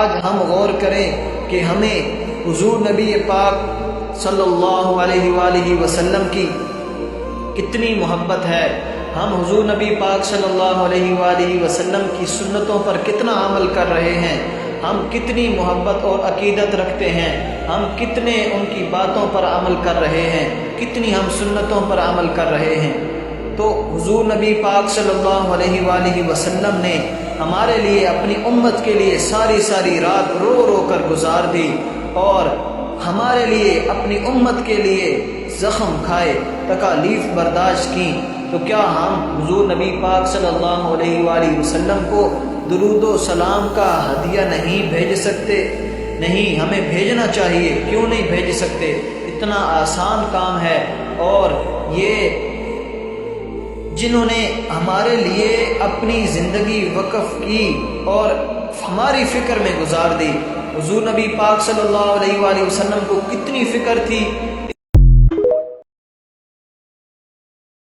آج ہم غور کریں کہ ہمیں حضور نبی پاک صلی اللہ علیہ وآلہ وسلم کی کتنی محبت ہے، ہم حضور نبی پاک صلی اللہ علیہ وآلہ وسلم کی سنتوں پر کتنا عمل کر رہے ہیں، ہم کتنی محبت اور عقیدت رکھتے ہیں، ہم کتنے ان کی باتوں پر عمل کر رہے ہیں، کتنی ہم سنتوں پر عمل کر رہے ہیں۔ تو حضور نبی پاک صلی اللہ علیہ وآلہ وسلم نے ہمارے لیے، اپنی امت کے لیے ساری رات رو رو کر گزار دی، اور ہمارے لیے، اپنی امت کے لیے زخم کھائے، تکالیف برداشت کی۔ تو کیا ہم حضور نبی پاک صلی اللہ علیہ وآلہ وسلم کو درود و سلام کا ہدیہ نہیں بھیج سکتے؟ نہیں، ہمیں بھیجنا چاہیے۔ کیوں نہیں بھیج سکتے؟ اتنا آسان کام ہے، اور یہ جنہوں نے ہمارے لیے اپنی زندگی وقف کی اور ہماری فکر میں گزار دی۔ حضور نبی پاک صلی اللہ علیہ وآلہ وسلم کو کتنی فکر تھی